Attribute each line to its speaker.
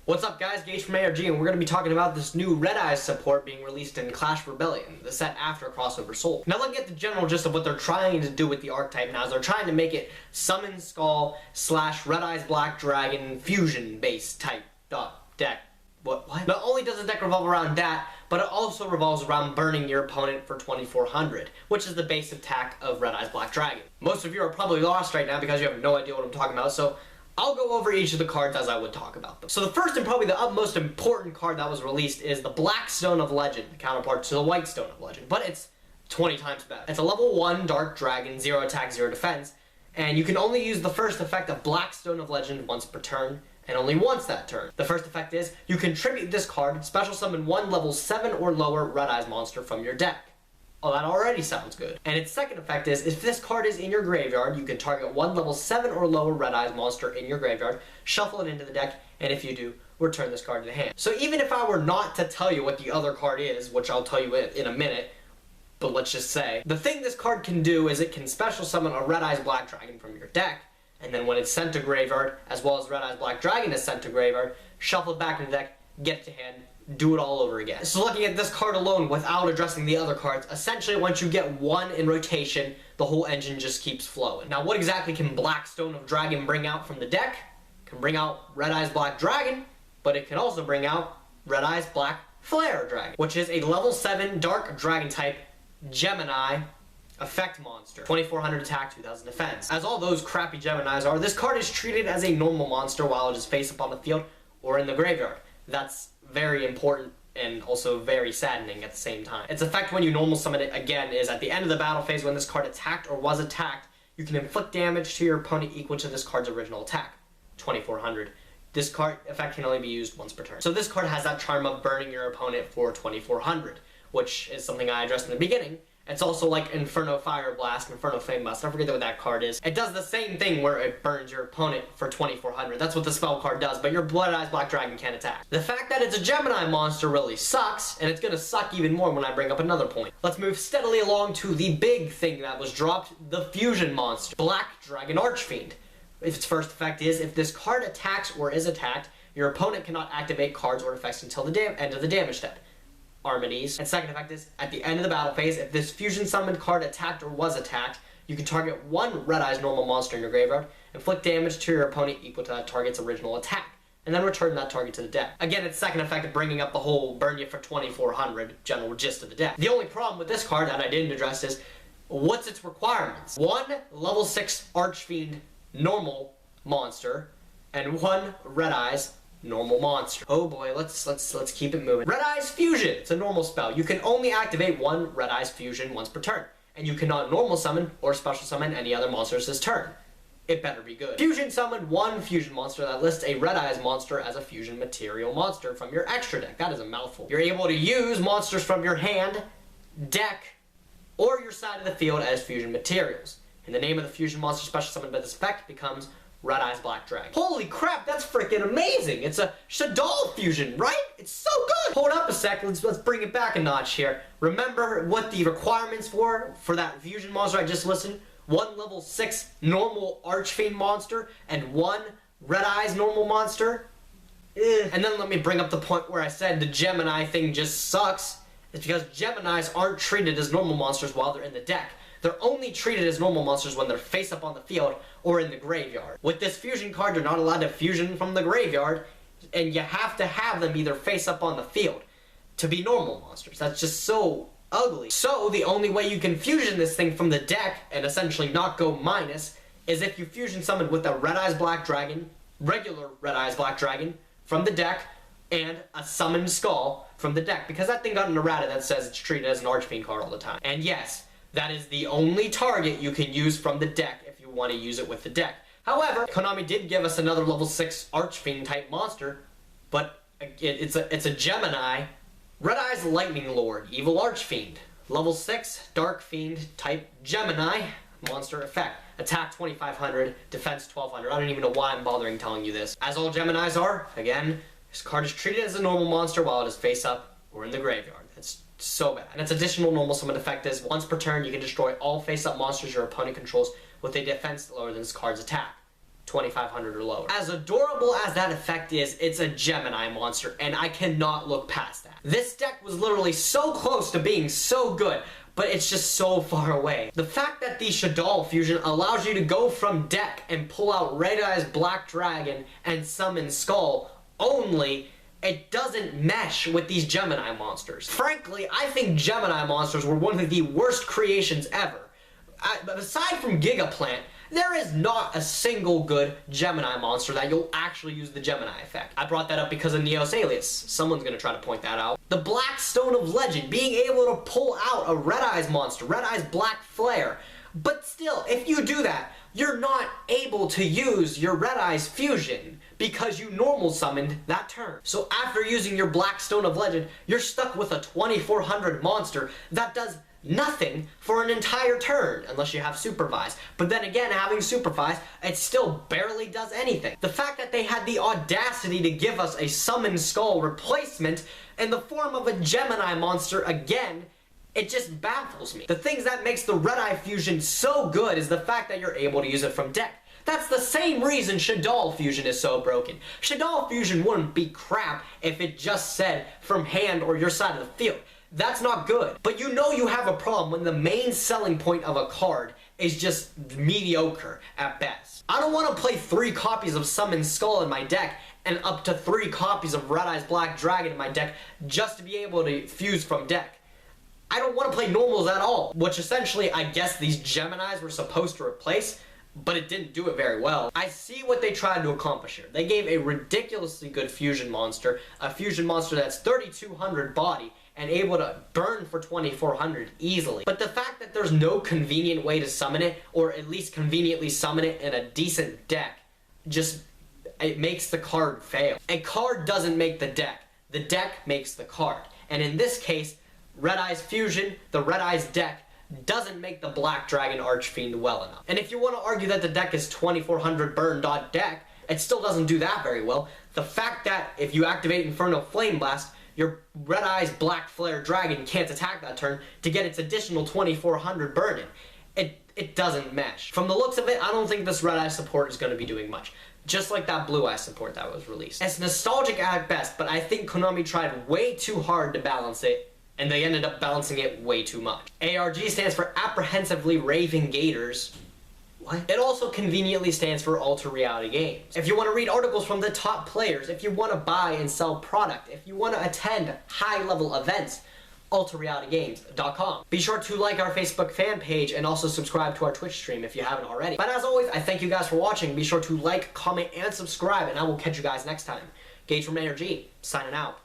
Speaker 1: What's up guys, Gage from ARG, and we're going to be talking about this new Red Eyes support being released in Clash Rebellion, the set after Crossover Soul. Now looking at the general gist of what they're trying to do with the archetype now is they're trying to make it Summon Skull / Red Eyes Black Dragon fusion based type deck. What? Not only does the deck revolve around that, but it also revolves around burning your opponent for 2400, which is the base attack of Red Eyes Black Dragon. Most of you are probably lost right now because you have no idea what I'm talking about, so I'll go over each of the cards as I would talk about them. So the first and probably the most important card that was released is the Black Stone of Legend, counterpart to the White Stone of Legend, but it's 20 times better. It's a level 1 Dark Dragon, 0 attack, 0 defense, and you can only use the first effect of Black Stone of Legend once per turn, and only once that turn. The first effect is, you can tribute this card, special summon one level 7 or lower Red Eyes monster from your deck. Oh, that already sounds good. And its second effect is, if this card is in your graveyard, you can target one level 7 or lower Red Eyes monster in your graveyard, shuffle it into the deck, and if you do, return this card to the hand. So even if I were not to tell you what the other card is, which I'll tell you in a minute, but let's just say, the thing this card can do is it can special summon a Red Eyes Black Dragon from your deck, and then when it's sent to graveyard, as well as Red Eyes Black Dragon is sent to graveyard, shuffle it back in the deck, get it to hand, do it all over again. So looking at this card alone without addressing the other cards, essentially once you get one in rotation, the whole engine just keeps flowing. Now what exactly can Black Stone of Dragon bring out from the deck? It can bring out Red Eyes Black Dragon, but it can also bring out Red Eyes Black Flare Dragon, which is a level 7 Dark Dragon type Gemini effect monster. 2400 attack, 2000 defense. As all those crappy Geminis are, this card is treated as a normal monster while it is face up on the field or in the graveyard. That's very important and also very saddening at the same time. Its effect when you normal summon it again is at the end of the battle phase when this card attacked or was attacked, you can inflict damage to your opponent equal to this card's original attack, 2400. This card effect can only be used once per turn. So this card has that charm of burning your opponent for 2400, which is something I addressed in the beginning. It's also like Inferno Fire Blast, Inferno Flame Blast, I forget what that card is. It does the same thing where it burns your opponent for 2400. That's what the spell card does, but your Blood Eyes Black Dragon can't attack. The fact that it's a Gemini monster really sucks, and it's gonna suck even more when I bring up another point. Let's move steadily along to the big thing that was dropped, the Fusion monster, Black Dragon Archfiend. Its first effect is, if this card attacks or is attacked, your opponent cannot activate cards or effects until the end of the damage step. Armides. And second effect is, at the end of the battle phase, if this fusion summoned card attacked or was attacked, you can target one Red Eyes normal monster in your graveyard, inflict damage to your opponent equal to that target's original attack, and then return that target to the deck. Again, its second effect of bringing up the whole burn you for 2400 general gist of the deck. The only problem with this card that I didn't address is, what's its requirements? One level 6 Archfiend normal monster, and one Red Eyes normal monster. Oh boy, let's keep it moving. Red Eyes Fusion. It's a normal spell. You can only activate one Red Eyes Fusion once per turn, and you cannot normal summon or special summon any other monsters this turn. It better be good. Fusion summon one fusion monster that lists a Red Eyes monster as a fusion material monster from your extra deck. That is a mouthful. You're able to use monsters from your hand, deck, or your side of the field as fusion materials. And the name of the fusion monster special summoned by this effect becomes Red Eyes Black Dragon. Holy crap, that's freaking amazing! It's a Shaddoll fusion, right? It's so good! Hold up a sec, let's bring it back a notch here. Remember what the requirements were for that fusion monster I just listed? One level 6 normal Archfiend monster and one Red Eyes normal monster? And then let me bring up the point where I said the Gemini thing just sucks. It's because Geminis aren't treated as normal monsters while they're in the deck. They're only treated as normal monsters when they're face up on the field or in the graveyard. With this fusion card, you're not allowed to fusion from the graveyard, and you have to have them either face up on the field to be normal monsters. That's just so ugly. So the only way you can fusion this thing from the deck and essentially not go minus is if you fusion summon with a Red Eyes Black Dragon, regular Red Eyes Black Dragon from the deck, and a Summoned Skull from the deck, because that thing got an errata that says it's treated as an Archfiend card all the time. And yes, that is the only target you can use from the deck if you want to use it with the deck. However, Konami did give us another level 6 Archfiend type monster, but it's a Gemini, Red Eyes Lightning Lord, Evil Archfiend. Level 6 Dark Fiend type Gemini monster effect. Attack 2500, defense 1200. I don't even know why I'm bothering telling you this. As all Geminis are, again, this card is treated as a normal monster while it is face up or in the graveyard. It's so bad. And its additional normal summon effect is, once per turn, you can destroy all face-up monsters your opponent controls with a defense lower than this card's attack. 2500 or lower. As adorable as that effect is, it's a Gemini monster, and I cannot look past that. This deck was literally so close to being so good, but it's just so far away. The fact that the Shaddoll fusion allows you to go from deck and pull out Red Eyes Black Dragon and summon Skull only, it doesn't mesh with these Gemini monsters. Frankly, I think Gemini monsters were one of the worst creations ever. Aside from Gigaplant, there is not a single good Gemini monster that you'll actually use the Gemini effect. I brought that up because of Neos Alias. Someone's gonna try to point that out. The Black Stone of Legend, being able to pull out a Red Eyes monster, Red Eyes Black Flare. But still, if you do that, you're not able to use your Red Eyes fusion because you normal summoned that turn. So after using your Black Stone of Legend, you're stuck with a 2400 monster that does nothing for an entire turn, unless you have Supervise. But then again, having Supervise, it still barely does anything. The fact that they had the audacity to give us a Summon Skull replacement in the form of a Gemini monster again, it just baffles me. The things that makes the Red Eye fusion so good is the fact that you're able to use it from deck. That's the same reason Shaddoll fusion is so broken. Shaddoll fusion wouldn't be crap if it just said from hand or your side of the field. That's not good. But you know you have a problem when the main selling point of a card is just mediocre at best. I don't want to play 3 copies of Summon Skull in my deck and up to 3 copies of Red Eyes Black Dragon in my deck just to be able to fuse from deck. I don't want to play normals at all, which essentially I guess these Geminis were supposed to replace, but it didn't do it very well. I see what they tried to accomplish here. They gave a ridiculously good fusion monster, a fusion monster that's 3200 body, and able to burn for 2400 easily. But the fact that there's no convenient way to summon it, or at least conveniently summon it in a decent deck, it makes the card fail. A card doesn't make the deck makes the card. And in this case, Red Eyes Fusion, the Red Eyes deck, doesn't make the Black Dragon Archfiend well enough. And if you want to argue that the deck is 2400 burn deck, it still doesn't do that very well. The fact that if you activate Inferno Flame Blast, your Red Eyes Black Flare Dragon can't attack that turn to get its additional 2400 burn in. It doesn't mesh. From the looks of it, I don't think this Red Eyes support is going to be doing much. Just like that Blue Eyes support that was released. It's nostalgic at best, but I think Konami tried way too hard to balance it, and they ended up balancing it way too much. ARG stands for Apprehensively Raving Gators. What? It also conveniently stands for Alter Reality Games. If you want to read articles from the top players, if you want to buy and sell product, if you want to attend high-level events, alterrealitygames.com. Be sure to like our Facebook fan page and also subscribe to our Twitch stream if you haven't already. But as always, I thank you guys for watching. Be sure to like, comment, and subscribe, and I will catch you guys next time. Gage from ARG, signing out.